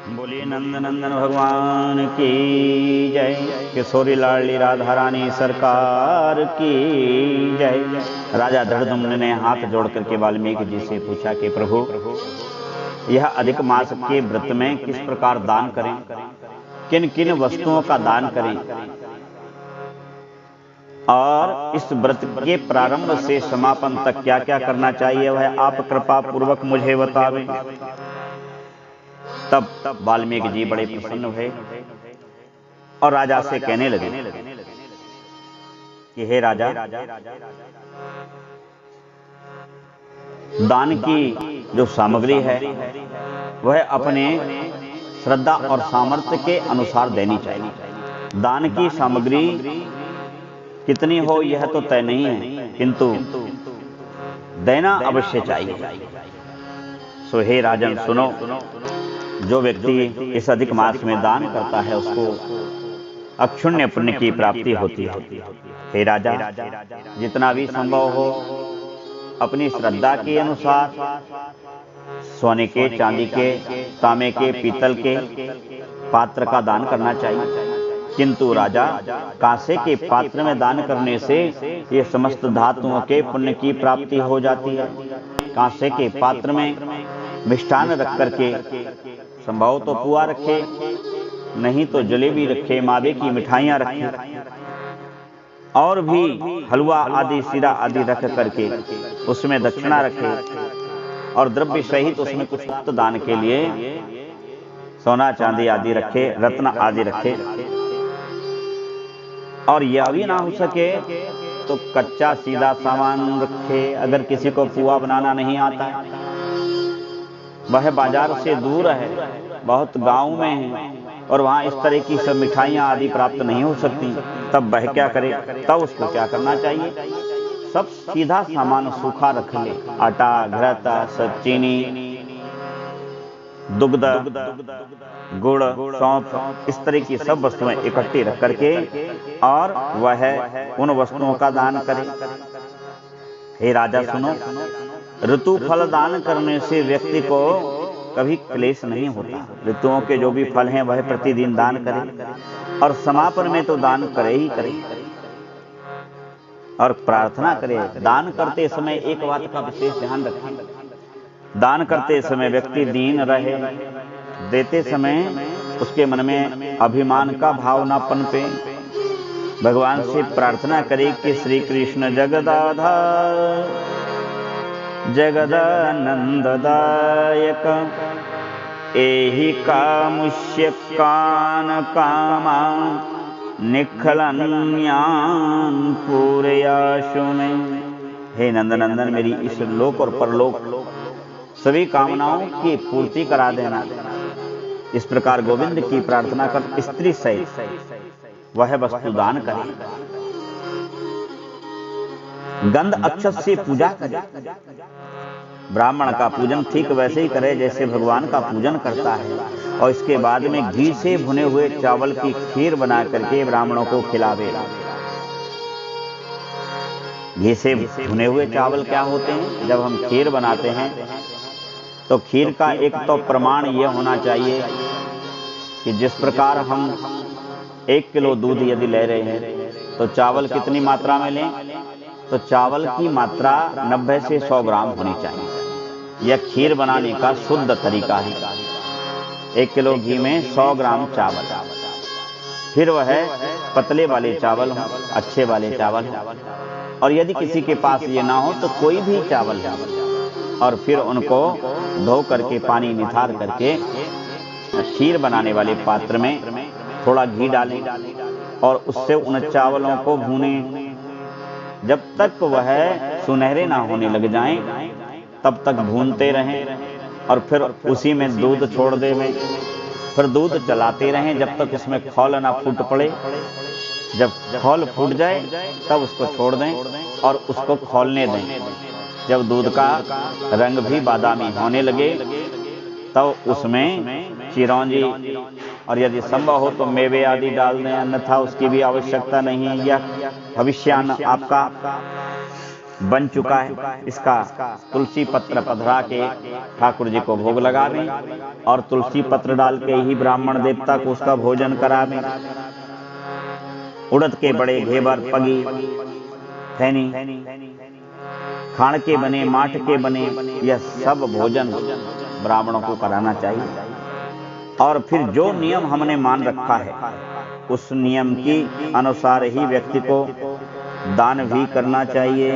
बोलिए नंदनंदन भगवान की जय। किशोरी लाडली राधा रानी सरकार की जय। राजा धृतराष्ट्र ने हाथ जोड़ करके वाल्मीकि जी से पूछा कि प्रभु, यह अधिक मास के व्रत में किस प्रकार दान करें, किन किन वस्तुओं का दान करें, और इस व्रत के प्रारंभ से समापन तक क्या क्या करना चाहिए, वह आप कृपा पूर्वक मुझे बतावें। तब वाल्मीकि जी बड़े प्रसन्न हुए और राजा से कहने लगे कि हे राजा, दान की जो सामग्री है वह अपने श्रद्धा और सामर्थ्य के अनुसार देनी चाहिए। दान की सामग्री कितनी हो यह तो तय नहीं है, किंतु देना अवश्य चाहिए। सो हे राजन सुनो, जो व्यक्ति इस अधिक मास में दान करता है उसको अक्षुण्य पुण्य की प्राप्ति होती है। हे राजा, जितना भी संभव हो अपनी श्रद्धा के अनुसार सोने के, चांदी के, तांबे के, पीतल के पात्र का दान करना चाहिए। किंतु राजा, कांसे के पात्र में दान करने से ये समस्त धातुओं के पुण्य की प्राप्ति हो जाती है। कांसे के पात्र में मिष्ठान रख करके, संभव तो पुआ रखे, नहीं तो जलेबी रखे, मावे की मिठाइयां रखे, और भी हलवा आदि, सीरा आदि रख करके उसमें दक्षिणा रखे, और द्रव्य सहित उसमें कुछ मुक्त दान के लिए सोना चांदी आदि रखे, रत्न आदि रखे। और यह भी ना हो सके तो कच्चा सीधा सामान रखे। अगर किसी को पुआ बनाना नहीं आता है, वह बाजार से दूर है, बहुत गांव में है, और वहां इस तरह की सब मिठाइयां आदि प्राप्त नहीं हो सकती, तब वह क्या करे? तब उसको क्या करना चाहिए? सब सीधा सामान सूखा रख ले, आटा, घृत, चीनी, दुग्ध, गुड़, सौंफ, इस तरह की सब वस्तुएं इकट्ठी रख करके और वह उन वस्तुओं का दान करे। हे राजा सुनो, ऋतु फल दान करने से व्यक्ति को कभी क्लेश नहीं होता। ऋतुओं के जो भी फल हैं वह प्रतिदिन दान करे, और समापन में तो दान करे ही करे, और प्रार्थना करे। दान करते समय एक बात का विशेष ध्यान रखें, दान करते समय व्यक्ति दीन रहे, देते समय उसके मन में अभिमान का भाव न पनपे। भगवान से प्रार्थना करे कि श्री कृष्ण जगदाधार जगदानंददायक, एहि कामुष्य कान कामा निखलन्यान पूरयाशु में। हे नंदनंदन, मेरी इस लोक और परलोक सभी कामनाओं की पूर्ति करा देना। इस प्रकार गोविंद की प्रार्थना कर स्त्री सहित वह वस्तु दान करे। गंध अक्षत से पूजा करे। ब्राह्मण का पूजन ठीक वैसे ही करे जैसे भगवान का पूजन करता है, और इसके बाद में घी से भुने हुए चावल की खीर बना करके ब्राह्मणों को खिलावे। घी से भुने हुए चावल क्या होते हैं? जब हम खीर बनाते हैं तो खीर का एक तो प्रमाण यह होना चाहिए कि जिस प्रकार हम 1 किलो दूध यदि ले रहे हैं तो चावल कितनी मात्रा में लें? तो चावल की मात्रा 90 से 100 ग्राम होनी चाहिए। यह खीर बनाने का शुद्ध तरीका है। 1 किलो घी में 100 ग्राम चावल, फिर वह पतले वाले चावल हो, अच्छे वाले चावल हो, और यदि किसी के पास ये ना हो तो कोई भी चावल है, और फिर उनको धो करके पानी निथार करके खीर बनाने वाले पात्र में थोड़ा घी डालें, और उससे उन चावलों को भूनें जब तक वह सुनहरे ना होने लग जाएं, तब तक भूनते रहें, और फिर उसी में दूध छोड़ दें। फिर दूध चलाते रहें जब तक उसमें खौल ना फूट पड़े। जब खौल फूट जाए तब उसको छोड़ दें और उसको खौलने दें। जब दूध का रंग भी बादामी होने लगे तब उसमें चिरौंजी, और यदि संभव हो तो मेवे आदि डाल दें, अन्यथा उसकी भी आवश्यकता नहीं है। यह भविष्यान्न आपका बन चुका है, इसका तुलसी पत्र पधरा के ठाकुर जी को भोग लगावें और तुलसी पत्र डाल के ही ब्राह्मण देवता को उसका भोजन करावें। उड़द के बड़े घेवर, पगी, थैनी, खाड़ के बने, माठ के बने, यह सब भोजन ब्राह्मणों को कराना चाहिए। और फिर जो नियम हमने मान रखा है उस नियम की अनुसार ही व्यक्ति को दान भी करना चाहिए।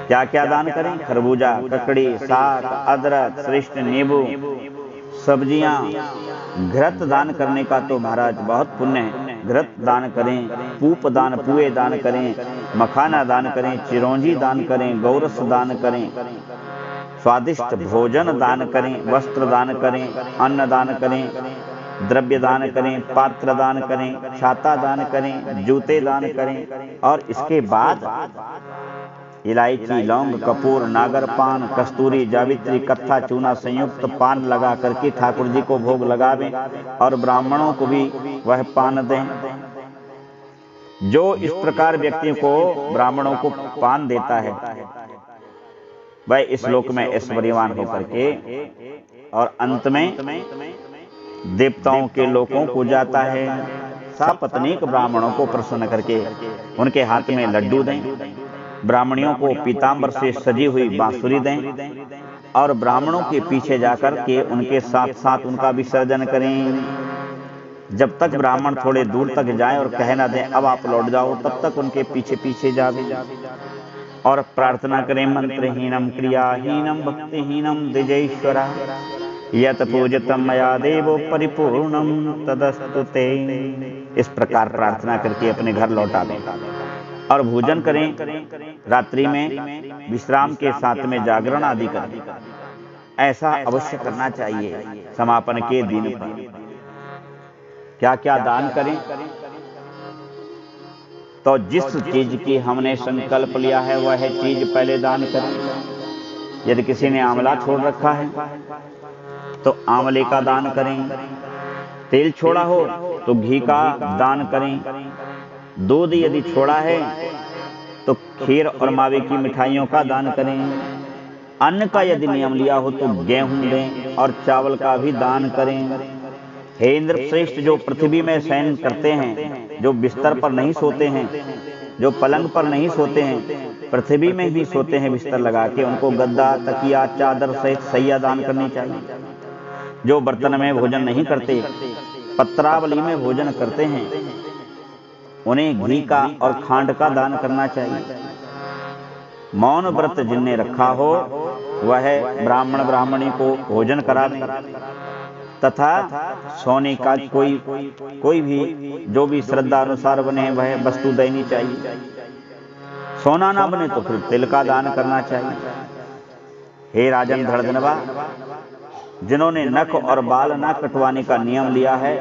क्या क्या दान करें? खरबूजा, ककड़ी, साग, अदरक, श्रेष्ठ नींबू, सब्जियां। घृत दान करने का तो महाराज बहुत पुण्य है। घृत दान करें, पूप दान, पुए दान करें, मखाना दान करें, चिरौंजी दान करें, गौरस दान करें, स्वादिष्ट भोजन दान करें, वस्त्र दान करें, अन्न दान करें, द्रव्य दान करें, पात्र दान करें, छाता दान करें, जूते दान करें। और इसके बाद इलायची, लौंग, कपूर, नागर पान, कस्तूरी, जावित्री, कत्था, चूना संयुक्त पान लगा करके ठाकुर जी को भोग लगावें और ब्राह्मणों को भी वह पान दें। जो इस प्रकार व्यक्ति को ब्राह्मणों को पान देता है वह इस लोक में ऐश्वर्यवान होकर के और अंत में देवताओं के लोकों को जाता है। सपत्नीक ब्राह्मणों को प्रसन्न करके उनके हाथ में लड्डू दें, ब्राह्मणियों को पीतांबर से सजी हुई बांसुरी दें और ब्राह्मणों के पीछे जाकर के उनके साथ साथ उनका विसर्जन करें। जब तक ब्राह्मण थोड़े दूर तक जाएं और कह ना दें अब आप लौट जाओ, तब तक उनके पीछे पीछे जावे और प्रार्थना करें, मंत्रहीनम क्रियाहीनम भक्तिहीनम द्विजेश्वरा यत पूजितम मया देवो परिपूर्णम तदस्तु ते। इस प्रकार प्रार्थना करके अपने घर लौटा दें और भोजन करें। रात्रि में विश्राम के साथ में जागरण आदि करें। ऐसा अवश्य करना चाहिए। समापन के दिन पर क्या क्या दान करें? तो जिस चीज की हमने संकल्प लिया है वह चीज पहले दान करें। यदि किसी ने आंवला छोड़ रखा है तो आंवले का दान करें। तेल छोड़ा हो तो घी का दान करें। दूध यदि छोड़ा है तो खीर और मावे की मिठाइयों का दान करें। अन्न का यदि नियम लिया हो तो गेहूं दें और चावल का भी दान करें। हे इंद्र श्रेष्ठ, जो पृथ्वी में शयन करते हैं, जो बिस्तर पर नहीं सोते हैं, जो पलंग पर नहीं सोते हैं, पृथ्वी में भी सोते हैं बिस्तर लगा के, उनको गद्दा, तकिया, चादर सहित सैया दान करनी चाहिए। जो बर्तन में भोजन नहीं करते, पत्रावली में भोजन करते हैं, उन्हें घी का और खांड का दान करना चाहिए। मौन व्रत जिनने रखा हो वह ब्राह्मण ब्राह्मणी को भोजन करावें तथा सोने का कोई भी जो भी श्रद्धा अनुसार बने वह वस्तु देनी चाहिए। सोना ना बने तो फिर तिल का दान करना चाहिए। हे राजन धड़धनवा, जिन्होंने नख और बाल ना कटवाने का नियम लिया है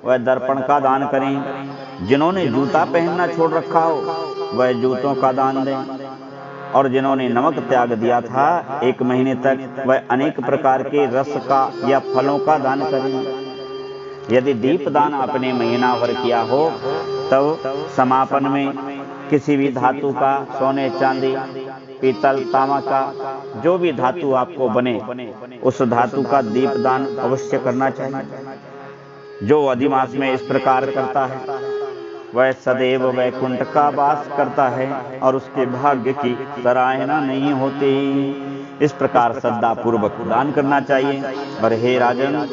वह दर्पण का दान करें। जिन्होंने जूता पहनना छोड़ रखा हो वह जूतों का दान दें। और जिन्होंने नमक त्याग दिया था 1 महीने तक वह अनेक प्रकार के रस का या फलों का दान करें। यदि दीप दान आपने महीना भर किया हो तब समापन में किसी भी धातु का, सोने चांदी, पीतल, तांबा का जो भी धातु आपको बने उस धातु का दीप दान अवश्य करना चाहिए। जो अधिमास में इस प्रकार करता है वह सदैव वैकुंठ का वास करता है और उसके भाग्य की सराहना नहीं होती। इस प्रकार श्रद्धा पूर्वक दान करना चाहिए। और हे राजन,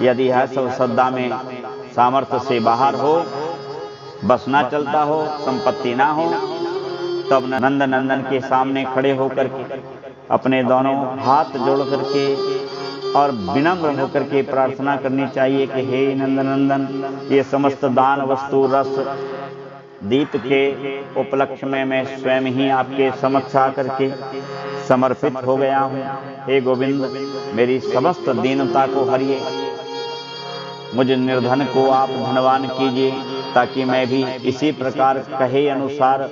यदि यह सब श्रद्धा में सामर्थ्य से बाहर हो, बस ना चलता हो, संपत्ति ना हो, तब नंद नंदन के सामने खड़े होकर के अपने दोनों हाथ जोड़ करके और विनम्र होकर के प्रार्थना करनी चाहिए कि हे नंदनंदन, ये समस्त दान वस्तु रस दीप के उपलक्ष्य में मैं स्वयं ही आपके समक्ष आकर के समर्पित हो गया हूँ। हे गोविंद, मेरी समस्त दीनता को हरिए, मुझ निर्धन को आप धनवान कीजिए ताकि मैं भी इसी प्रकार कहे अनुसार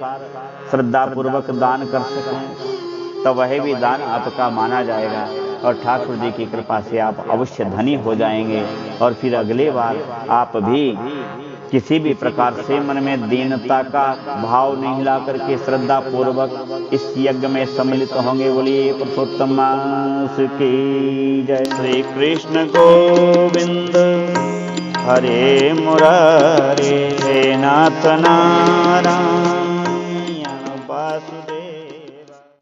श्रद्धा पूर्वक दान कर सकूं। तो वह भी दान आपका माना जाएगा और ठाकुर जी की कृपा से आप अवश्य धनी हो जाएंगे और फिर अगले बार आप भी किसी भी प्रकार से मन में दीनता का भाव नहीं ला करके श्रद्धा पूर्वक इस यज्ञ में सम्मिलित होंगे। बोलिए पुरुषोत्तम मास की जय। श्री कृष्ण गोविंद हरे मुरारे, हे नाथ नारायण